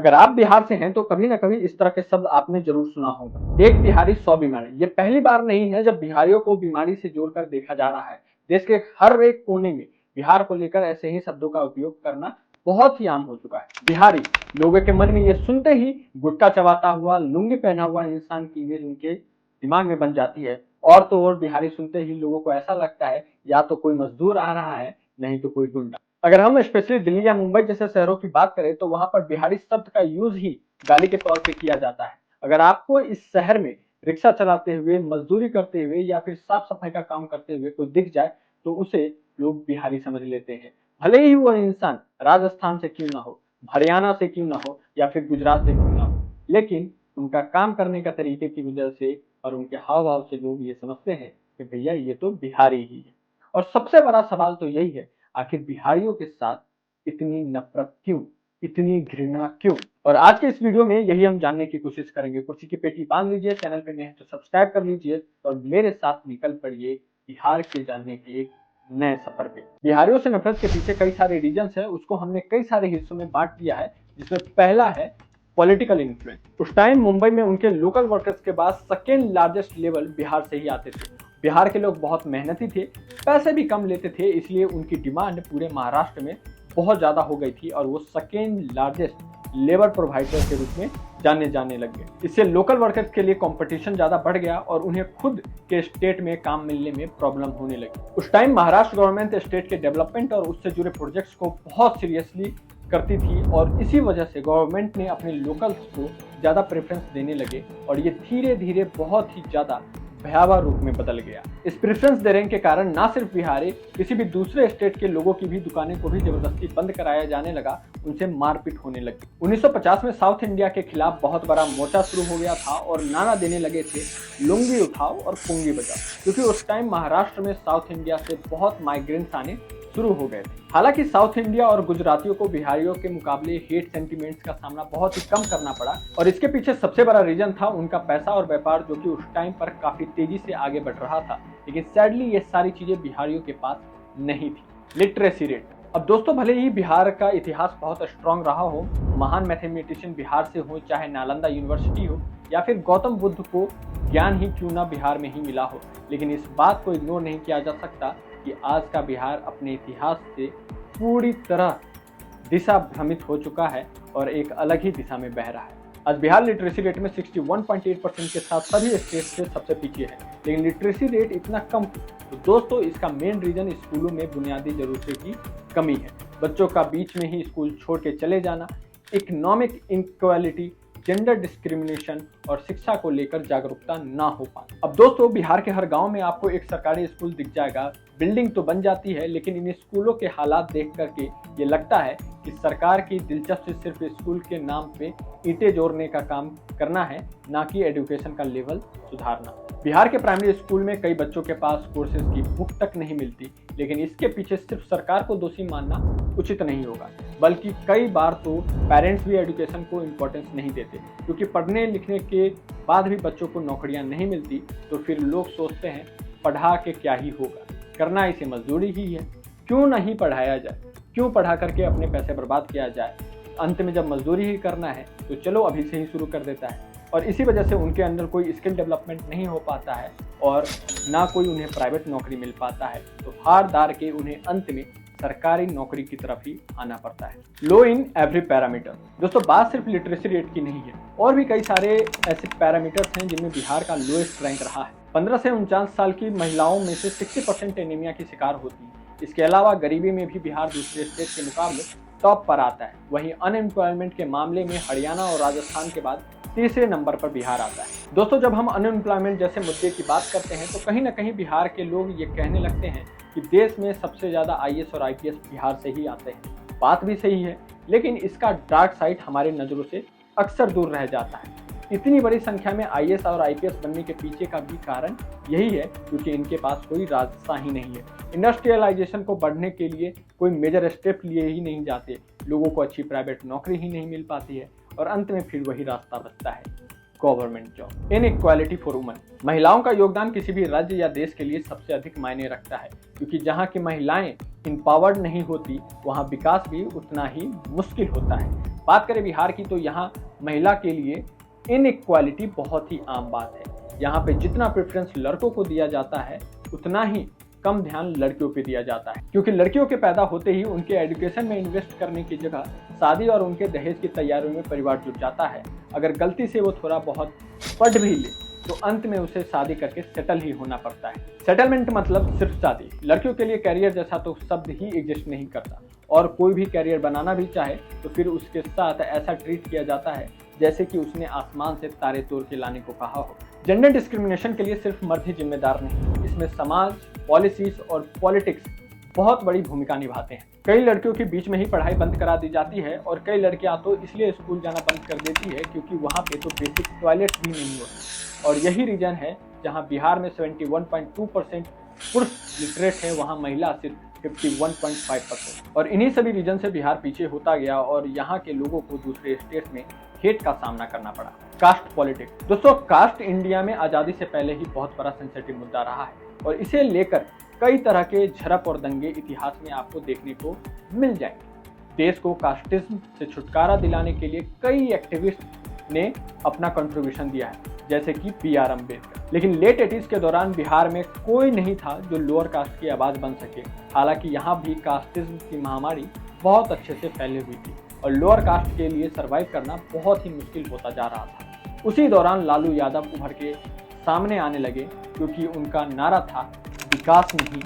अगर आप बिहार से हैं तो कभी ना कभी इस तरह के शब्द आपने जरूर सुना होगा, एक बिहारी 100 बीमारी। ये पहली बार नहीं है जब बिहारियों को बीमारी से जोड़कर देखा जा रहा है। देश के हर एक कोने में बिहार को लेकर ऐसे ही शब्दों का उपयोग करना बहुत ही आम हो चुका है। बिहारी, लोगों के मन में ये सुनते ही गुटखा चबाता हुआ, लुंगी पहना हुआ इंसान की इमेज उनके दिमाग में बन जाती है। और तो और बिहारी सुनते ही लोगों को ऐसा लगता है या तो कोई मजदूर आ रहा है, नहीं तो कोई गुंडा। अगर हम स्पेशली दिल्ली या मुंबई जैसे शहरों की बात करें तो वहां पर बिहारी शब्द का यूज ही गाली के तौर पे किया जाता है। अगर आपको इस शहर में रिक्शा चलाते हुए, मजदूरी करते हुए या फिर साफ सफाई का काम करते हुए कोई दिख जाए तो उसे लोग बिहारी समझ लेते हैं। भले ही वो इंसान राजस्थान से क्यों ना हो, हरियाणा से क्यों ना हो या फिर गुजरात से क्यों ना हो, लेकिन उनका काम करने का तरीके की वजह से और उनके हाव भाव से लोग ये समझते हैं कि भैया ये तो बिहारी ही है। और सबसे बड़ा सवाल तो यही है, आखिर बिहारियों के साथ इतनी नफरत क्यों, इतनी घृणा क्यों? और आज के इस वीडियो में यही हम जानने की कोशिश करेंगे। कुर्सी की पेटी बांध लीजिए, चैनल पे नए हैं तो सब्सक्राइब कर लीजिए और मेरे साथ निकल पड़िए बिहार के जानने के एक नए सफर पे। बिहारियों से नफरत के पीछे कई सारे रीजंस है, उसको हमने कई सारे हिस्सों में बांट दिया है, जिसमें पहला है पॉलिटिकल इन्फ्लुएंस। उस टाइम मुंबई में उनके लोकल वर्कर्स के बाद सेकेंड लार्जेस्ट लेवल बिहार से ही आते थे। बिहार के लोग बहुत मेहनती थे, पैसे भी कम लेते थे, इसलिए उनकी डिमांड पूरे महाराष्ट्र में बहुत ज्यादा हो गई थी और वो सेकेंड लार्जेस्ट लेबर प्रोवाइडर के रूप में जाने लग गए। इससे लोकल वर्कर्स के लिए कंपटीशन ज्यादा बढ़ गया और उन्हें खुद के स्टेट में काम मिलने में प्रॉब्लम होने लगी। उस टाइम महाराष्ट्र गवर्नमेंट स्टेट के डेवलपमेंट और उससे जुड़े प्रोजेक्ट्स को बहुत सीरियसली करती थी और इसी वजह से गवर्नमेंट ने अपने लोकल्स को ज्यादा प्रेफरेंस देने लगे और ये धीरे धीरे बहुत ही ज्यादा भयावह रूप में बदल गया। इस प्रेफरेंस देने के कारण न सिर्फ बिहारी, किसी भी दूसरे स्टेट के लोगों की भी दुकानें को भी जबरदस्ती बंद कराया जाने लगा, उनसे मारपीट होने लगी। 1950 में साउथ इंडिया के खिलाफ बहुत बड़ा मोर्चा शुरू हो गया था और नारा देने लगे थे, लुंगी उठाओ और पुंगी बजाओ, क्योंकि उस टाइम महाराष्ट्र में साउथ इंडिया से बहुत माइग्रेंट्स आने शुरू हो गए थे। हालांकि साउथ इंडिया और गुजरातियों को बिहारियों के मुकाबले हेट सेंटिमेंट्स का सामना बहुत ही कम करना पड़ा और इसके पीछे सबसे बड़ा रीजन था उनका पैसा और व्यापार, जो कि उस टाइम पर काफी तेजी से आगे बढ़ रहा था। लेकिन सैडली ये सारी चीजें बिहारियों के पास नहीं थी। Literacy rate. अब दोस्तों, भले ही बिहार का इतिहास बहुत स्ट्रॉन्ग रहा हो, महान मैथमेटिशियन बिहार से हो, चाहे नालंदा यूनिवर्सिटी हो या फिर गौतम बुद्ध को ज्ञान ही क्यों ना बिहार में ही मिला हो, लेकिन इस बात को इग्नोर नहीं किया जा सकता कि आज का बिहार अपने इतिहास से पूरी तरह दिशा भ्रमित हो चुका है और एक अलग ही दिशा में बह रहा है। आज बिहार लिटरेसी रेट में 61.8% के साथ सभी स्टेट से सबसे पीछे है। लेकिन लिटरेसी रेट इतना कम, तो दोस्तों इसका मेन रीजन स्कूलों में बुनियादी जरूरतों की कमी है। बच्चों का बीच में ही स्कूल छोड़ के चले जाना, इकोनॉमिक इनक्वालिटी, जेंडर डिस्क्रिमिनेशन और शिक्षा को लेकर जागरूकता ना हो पाना। अब दोस्तों, बिहार के हर गांव में आपको एक सरकारी स्कूल दिख जाएगा। बिल्डिंग तो बन जाती है, लेकिन इन स्कूलों के हालात देख करके ये लगता है कि सरकार की दिलचस्पी सिर्फ स्कूल के नाम पे ईंटें जोड़ने का काम करना है, ना कि एजुकेशन का लेवल सुधारना। बिहार के प्राइमरी स्कूल में कई बच्चों के पास कोर्सेज की बुक तक नहीं मिलती, लेकिन इसके पीछे सिर्फ सरकार को दोषी मानना उचित नहीं होगा, बल्कि कई बार तो पेरेंट्स भी एजुकेशन को इम्पोर्टेंस नहीं देते, क्योंकि पढ़ने लिखने के बाद भी बच्चों को नौकरियां नहीं मिलती तो फिर लोग सोचते हैं पढ़ा के क्या ही होगा, करना इसे मजदूरी ही है, क्यों नहीं पढ़ाया जाए, क्यों पढ़ा करके अपने पैसे बर्बाद किया जाए, अंत में जब मजदूरी ही करना है तो चलो अभी से ही शुरू कर देता है। और इसी वजह से उनके अंदर कोई स्किल डेवलपमेंट नहीं हो पाता है और ना कोई उन्हें प्राइवेट नौकरी मिल पाता है, तो हार दार के उन्हें अंत में सरकारी नौकरी की तरफ ही आना पड़ता है। लो इन एवरी पैरामीटर। दोस्तों, बात सिर्फ लिटरेसी रेट की नहीं है, और भी कई सारे ऐसे पैरामीटर्स हैं जिनमें बिहार का लोएस्ट रैंक रहा है। 15 से 49 साल की महिलाओं में से 60% एनीमिया की शिकार होती है। इसके अलावा गरीबी में भी बिहार दूसरे स्टेट के मुकाबले टॉप पर आता है। वहीं अनएम्प्लॉयमेंट के मामले में हरियाणा और राजस्थान के बाद तीसरे नंबर पर बिहार आता है। दोस्तों, जब हम अनएम्प्लॉयमेंट जैसे मुद्दे की बात करते हैं तो कहीं ना कहीं बिहार के लोग ये कहने लगते हैं कि देश में सबसे ज़्यादा IAS और IPS बिहार से ही आते हैं। बात भी सही है, लेकिन इसका डार्क साइड हमारे नज़रों से अक्सर दूर रह जाता है। इतनी बड़ी संख्या में IAS और IPS बनने के पीछे का भी कारण यही है, क्योंकि इनके पास कोई रास्ता ही नहीं है। इंडस्ट्रियलाइजेशन को बढ़ने के लिए कोई मेजर स्टेप लिए ही नहीं जाते, लोगों को अच्छी प्राइवेट नौकरी ही नहीं मिल पाती है और अंत में फिर वही रास्ता बचता है, government job. Inequality for women, महिलाओं का योगदान किसी भी राज्य या देश के लिए सबसे अधिक मायने रखता है, क्योंकि जहां की महिलाएं इम्पावर्ड नहीं होती वहां विकास भी उतना ही मुश्किल होता है। बात करें बिहार की तो यहाँ महिला के लिए इनइक्वालिटी बहुत ही आम बात है। यहाँ पे जितना प्रेफरेंस लड़कों को दिया जाता है उतना ही कम ध्यान लड़कियों पे दिया जाता है, क्योंकि लड़कियों के पैदा होते ही उनके एजुकेशन में इन्वेस्ट करने की जगह शादी और उनके दहेज की तैयारियों में परिवार जुट जाता है। अगर गलती से वो थोड़ा बहुत पढ़ भी ले तो अंत में उसे शादी करके सेटल ही होना पड़ता है। सेटलमेंट मतलब सिर्फ शादी। लड़कियों के लिए कैरियर जैसा तो शब्द ही एग्जिस्ट नहीं करता, और कोई भी कैरियर बनाना भी चाहे तो फिर उसके साथ ऐसा ट्रीट किया जाता है जैसे कि उसने आसमान से तारे तोड़ के लाने को कहा हो। जेंडर डिस्क्रिमिनेशन के लिए सिर्फ मर्द ही जिम्मेदार नहीं, इसमें समाज, पॉलिसीज और पॉलिटिक्स बहुत बड़ी भूमिका निभाते हैं। कई लड़कियों के बीच में ही पढ़ाई बंद करा दी जाती है, और कई लड़कियां तो इसलिए स्कूल जाना बंद कर देती है क्योंकि वहां पे तो बेसिक टॉयलेट भी नहीं होती। और यही रीजन है जहां बिहार में 71.2% पुरुष लिटरेट है, वहां महिला सिर्फ 51.5%। और इन्हीं सभी रीजन से बिहार पीछे होता गया और यहाँ के लोगों को दूसरे स्टेट्स में हेट का सामना करना पड़ा। कास्ट पॉलिटिक्स, दोस्तों कास्ट इंडिया में आज़ादी से पहले ही बहुत बड़ा सेंसिटिव मुद्दा रहा है, और इसे लेकर कई तरह के झड़प और दंगे इतिहास में आपको देखने को मिल जाएंगे। देश को कास्टिज्म से छुटकारा दिलाने के लिए कई एक्टिविस्ट ने अपना कंट्रीब्यूशन दिया है, जैसे कि B.R. अम्बेडकर। लेकिन लेट 80s के दौरान बिहार में कोई नहीं था जो लोअर कास्ट की आवाज़ बन सके। हालांकि यहाँ भी कास्टिज्म की महामारी बहुत अच्छे से फैली हुई थी और लोअर कास्ट के लिए सर्वाइव करना बहुत ही मुश्किल होता जा रहा था। उसी दौरान लालू यादव उभर के सामने आने लगे, क्योंकि उनका नारा था विकास नहीं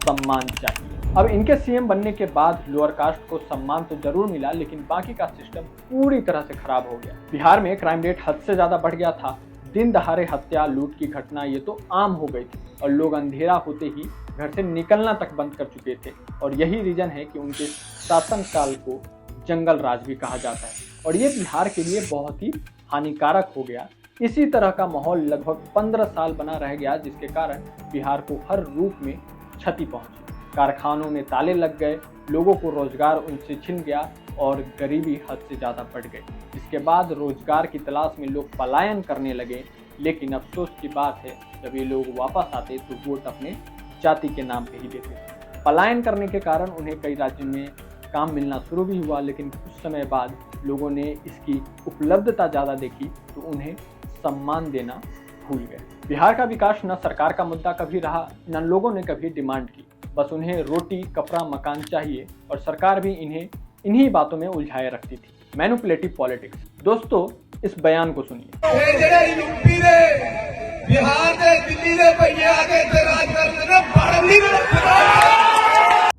सम्मान चाहिए। अब इनके सीएम बनने के बाद लोअर कास्ट को सम्मान तो जरूर मिला, लेकिन बाकी का सिस्टम पूरी तरह से खराब हो गया। बिहार में क्राइम रेट हद से ज्यादा बढ़ गया था। दिन दहाड़े हत्या, लूट की घटना ये तो आम हो गई थी, और लोग अंधेरा होते ही घर से निकलना तक बंद कर चुके थे। और यही रीजन है कि उनके शासनकाल को जंगल राज भी कहा जाता है, और ये बिहार के लिए बहुत ही हानिकारक हो गया। इसी तरह का माहौल लगभग 15 साल बना रह गया, जिसके कारण बिहार को हर रूप में क्षति पहुंची। कारखानों में ताले लग गए, लोगों को रोजगार उनसे छिन गया और गरीबी हद से ज़्यादा बढ़ गई। इसके बाद रोजगार की तलाश में लोग पलायन करने लगे, लेकिन अफसोस की बात है जब ये लोग वापस आते तो वोट अपने जाति के नाम पे ही देते। पलायन करने के कारण उन्हें कई राज्यों में काम मिलना शुरू भी हुआ, लेकिन कुछ समय बाद लोगों ने इसकी उपलब्धता ज़्यादा देखी तो उन्हें सम्मान देना भूल गए। बिहार का विकास न सरकार का मुद्दा कभी रहा, न लोगों ने कभी डिमांड की। बस उन्हें रोटी, कपड़ा, मकान चाहिए, और सरकार भी इन्हें इन्हीं बातों में उलझाए रखती थी। मैनिपुलेटिव पॉलिटिक्स, दोस्तों इस बयान को सुनिए।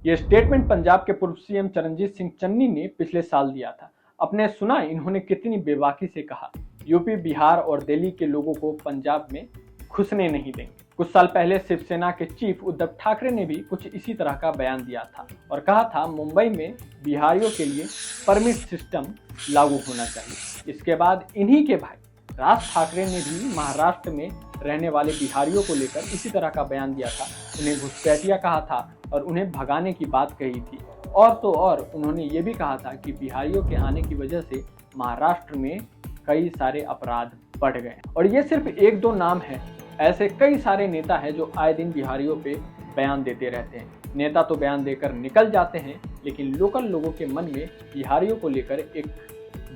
ये स्टेटमेंट पंजाब के पूर्व सीएम चरणजीत सिंह चन्नी ने पिछले साल दिया था। अपने सुना इन्होंने कितनी बेबाकी से कहा, यूपी, बिहार और दिल्ली के लोगों को पंजाब में घुसने नहीं देंगे। कुछ साल पहले शिवसेना के चीफ उद्धव ठाकरे ने भी कुछ इसी तरह का बयान दिया था और कहा था मुंबई में बिहारियों के लिए परमिट सिस्टम लागू होना चाहिए। इसके बाद इन्हीं के भाई राज ठाकरे ने भी महाराष्ट्र में रहने वाले बिहारियों को लेकर इसी तरह का बयान दिया था। उन्हें घुसपैठिया कहा था और उन्हें भगाने की बात कही थी। और तो और उन्होंने ये भी कहा था कि बिहारियों के आने की वजह से महाराष्ट्र में कई सारे अपराध बढ़ गए। और ये सिर्फ एक दो नाम है, ऐसे कई सारे नेता हैं जो आए दिन बिहारियों पे बयान देते रहते हैं। नेता तो बयान देकर निकल जाते हैं, लेकिन लोकल लोगों के मन में बिहारियों को लेकर एक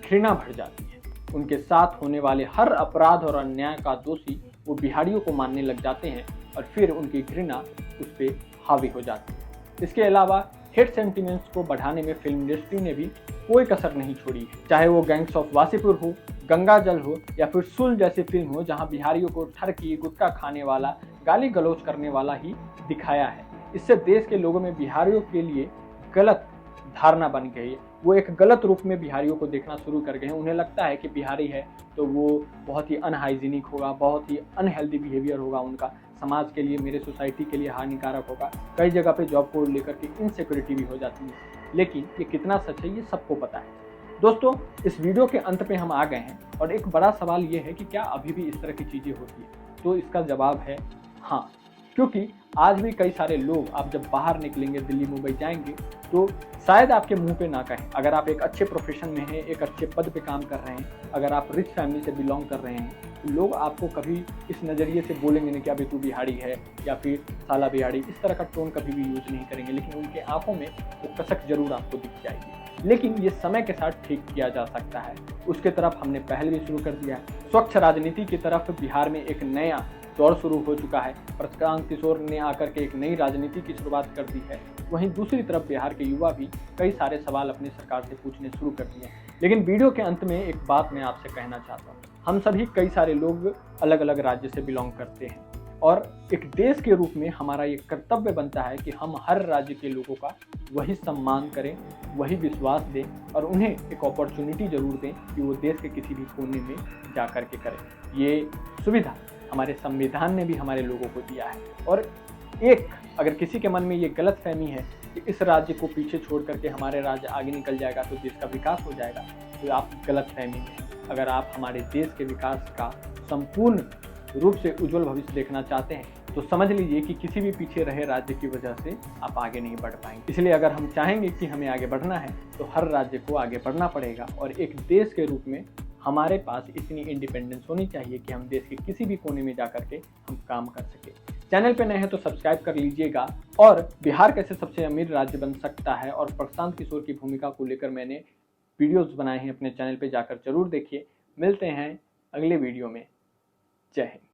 घृणा भर जाती है। उनके साथ होने वाले हर अपराध और अन्याय का दोषी वो बिहारियों को मानने लग जाते हैं और फिर उनकी घृणा उस पर हावी हो जाती है। इसके अलावा हेट सेंटिमेंट्स को बढ़ाने में फिल्म इंडस्ट्री ने भी कोई कसर नहीं छोड़ी है, चाहे वो गैंग्स ऑफ वासीपुर हो, गंगा जल हो या फिर सुल जैसी फिल्म हो, जहां बिहारियों को ठरकी, गुटखा खाने वाला, गाली गलौज करने वाला ही दिखाया है। इससे देश के लोगों में बिहारियों के लिए गलत धारणा बन गई है। वो एक गलत रूप में बिहारियों को देखना शुरू कर गए हैं। उन्हें लगता है कि बिहारी है तो वो बहुत ही अनहाइजीनिक होगा, बहुत ही अनहेल्दी बिहेवियर होगा उनका, समाज के लिए, मेरे सोसाइटी के लिए हानिकारक होगा। कई जगह पे जॉब को लेकर के इनसिक्योरिटी भी हो जाती है, लेकिन ये कितना सच है ये सबको पता है। दोस्तों इस वीडियो के अंत पे हम आ गए हैं और एक बड़ा सवाल ये है कि क्या अभी भी इस तरह की चीज़ें होती है? तो इसका जवाब है हाँ। क्योंकि आज भी कई सारे लोग, आप जब बाहर निकलेंगे, दिल्ली मुंबई जाएंगे, तो शायद आपके मुंह पे ना कहें, अगर आप एक अच्छे प्रोफेशन में हैं, एक अच्छे पद पे काम कर रहे हैं, अगर आप रिच फैमिली से बिलोंग कर रहे हैं, तो लोग आपको कभी इस नज़रिए से बोलेंगे नहीं कि अभी तू बिहारी है या फिर साला बिहारी, इस तरह का टोन कभी भी यूज नहीं करेंगे, लेकिन उनके आंखों में वो कसक जरूर आपको दिख जाएगी। लेकिन ये समय के साथ ठीक किया जा सकता है, उसके तरफ हमने पहल भी शुरू कर दिया है। स्वच्छ राजनीति की तरफ बिहार में एक नया दौर शुरू हो चुका है। प्रशांत किशोर ने आकर के एक नई राजनीति की शुरुआत कर दी है। वहीं दूसरी तरफ बिहार के युवा भी कई सारे सवाल अपनी सरकार से पूछने शुरू कर दिए हैं। लेकिन वीडियो के अंत में एक बात मैं आपसे कहना चाहता हूँ, हम सभी कई सारे लोग अलग अलग राज्य से बिलोंग करते हैं और एक देश के रूप में हमारा ये कर्तव्य बनता है कि हम हर राज्य के लोगों का वही सम्मान करें, वही विश्वास दें और उन्हें एक अपॉर्चुनिटी जरूर दें कि वो देश के किसी भी कोने में जा कर के करें। ये सुविधा हमारे संविधान ने भी हमारे लोगों को दिया है। और अगर किसी के मन में ये गलतफहमी है कि इस राज्य को पीछे छोड़ करके हमारे राज्य आगे निकल जाएगा तो देश का विकास हो जाएगा, तो आप गलतफहमी में। अगर आप हमारे देश के विकास का संपूर्ण रूप से उज्जवल भविष्य देखना चाहते हैं तो समझ लीजिए कि किसी भी पीछे रहे राज्य की वजह से आप आगे नहीं बढ़ पाएंगे। इसलिए अगर हम चाहेंगे कि हमें आगे बढ़ना है तो हर राज्य को आगे बढ़ना पड़ेगा और एक देश के रूप में हमारे पास इतनी इंडिपेंडेंस होनी चाहिए कि हम देश के किसी भी कोने में जाकर के हम काम कर सके। चैनल पे नए हैं तो सब्सक्राइब कर लीजिएगा। और बिहार कैसे सबसे अमीर राज्य बन सकता है और प्रशांत किशोर की भूमिका को लेकर मैंने वीडियोस बनाए हैं, अपने चैनल पे जाकर जरूर देखिए। मिलते हैं अगले वीडियो में। जय हिंद।